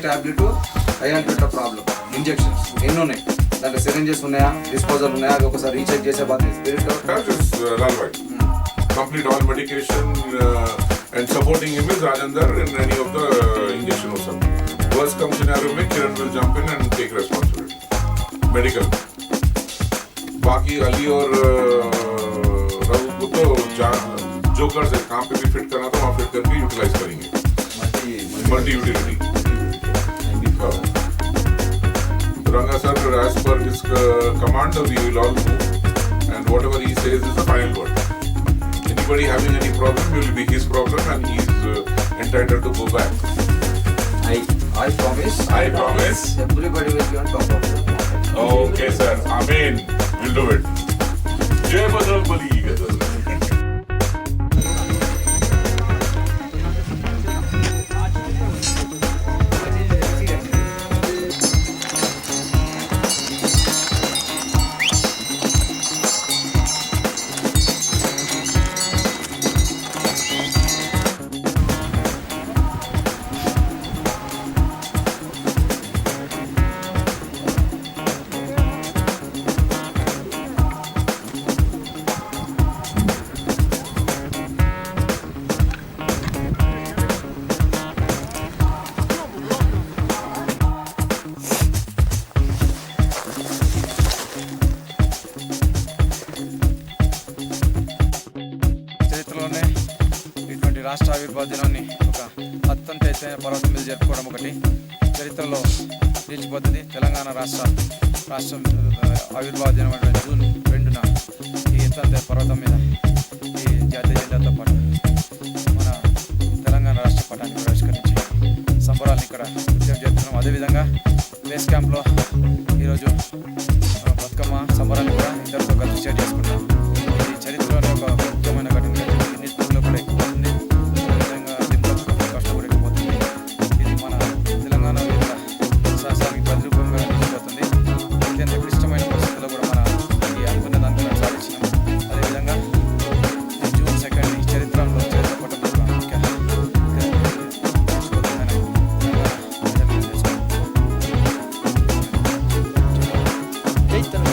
Tablet high altitude problem injections ఎన్ని ఉన్నాయి దాంట్లో సిరింజెస్ ఉన్నాయా డిస్పోజల్ ఉన్నాయా అది ఒకసారి రీచెక్ చేసే బాధ్యత complete all medication and supporting him is Rajendra in any of the injection also. Worst comes scenario mein Kiran will jump in and take responsibility. Medical. बाकी अली और रघु को तो जोकर से कहाँ पे भी फिट करना था वहाँ फिट करके यूटिलाइज करेंगे. Multi utility. Ranga sir, as per his command, we will all move, and whatever he says is the final word. Anybody having any problem will be his problem, and he is entitled to go back. I promise. I promise. Everybody will be on top of it. Okay, sir. Amen. We'll do it. Jai Bajrangbali. రాష్ట్ర ఆవిర్భావ దినాన్ని ఒక అత్యంత ఎత్తైన పర్వతం మీద జరుపుకోవడం ఒకటి చరిత్రలో నిలిచిపోతుంది. తెలంగాణ రాష్ట్రం ఆవిర్భావ దినం జూన్ 2న ఈ ఎత్తైన పర్వతం మీద ఈ జాతీయ జెండాతో పాటు మన తెలంగాణ రాష్ట్ర పటాన్ని ఆవిష్కరించి సంబరాలను ఇక్కడ నృత్యం చేస్తున్నాం. అదేవిధంగా బేస్ క్యాంప్లో ఈరోజు బతుకమ్మ సంబరాన్ని కూడా ఇద్దరితో కలిసి షేర్ చేసుకుంటాం. ఈ చరిత్రలోనే ఒక ముఖ్యమైన ఘటన ఎన్నిటిలో కూడా ఎక్కువ ఉంది. అదేవిధంగా దీంట్లో కష్టం కూడా ఎక్కువవుతుంది. ఇది మన తెలంగాణ శాస్త్రానికి ప్రతిరూపంగా నిలిచిపోతుంది. అత్యంత క్లిష్టమైన పరిస్థితుల్లో కూడా మన ఈ అనుకున్న దాన్ని సాధించినాం. అదేవిధంగా జూన్ 2 ఈ చరిత్రలో చేర్చబడ్డ ముఖ్య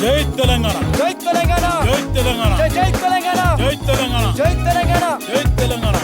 జై తెలంగాణ జై తెలంగాణ జై తెలంగాణ జై తెలంగాణ జై తెలంగాణ జై తెలంగాణ జై తెలంగాణ.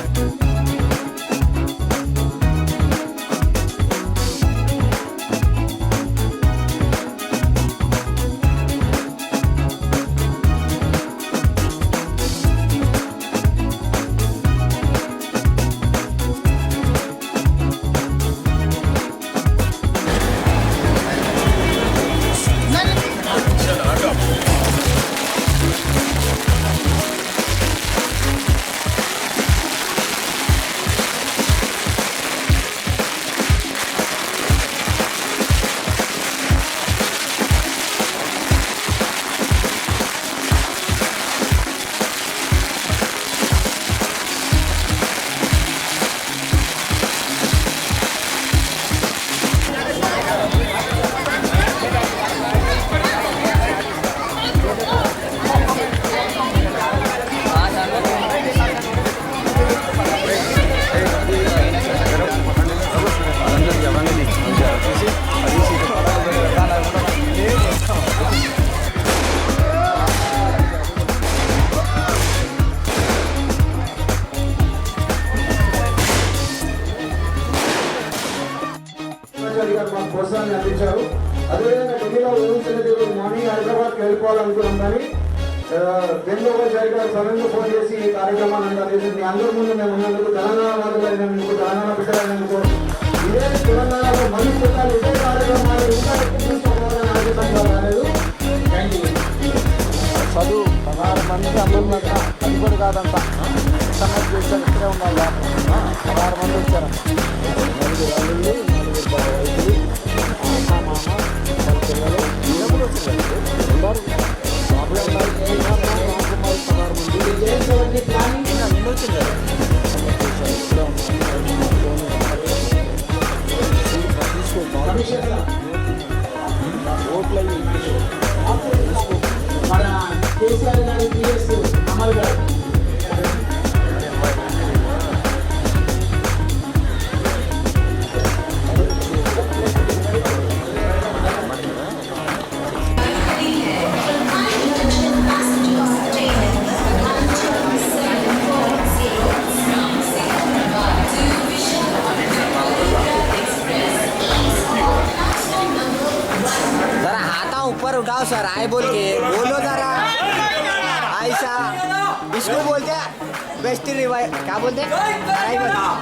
ప్రోత్సాహాన్ని అందించారు. అదేవిధంగా ఢిల్లీలో ఊహించినది మార్నింగ్ హైదరాబాద్కి వెళ్ళిపోవాలనుకున్నాం కానీ వేణుగోపాల్ గారు సమయంలో ఫోన్ చేసి ఈ కార్యక్రమాన్ని అంటారు. మీ అందరి ముందు మేము ఉన్నందుకు తెలంగాణ వాదులైనందుకు తెలంగాణ బిడ్డలైనందుకు ఇదే తెలంగాణలో మళ్ళీ పుట్టాలి ఇదే కార్యక్రమాలు ఇంకా ఎక్కువ తీసుకోవాలని ఆలోచన రాలేదు. Thank you. చదువు 16 మందికి అందరిలాగా అది కూడా కాదంట సన్నది చేశారు. ఇక్కడే ఉండాలి 16 మంది వచ్చారు. 4 వాళ్ళు 4 వయసులు అమ్మ మామ వాళ్ళ పిల్లలు కూడా వచ్చారు. అందరూ బాబులే ఉండాలి. 16 మంది నిన్న వచ్చింది. ఓట్లు మన కేసీఆర్ గారి పిఎస్ అమల్ గారు ऊपर उठाओ सर, आए बोल के बोलो जरा ऐसा। इसको बोलते हैं बेस्ट रिवाइव, क्या बोलते हैं? arrival।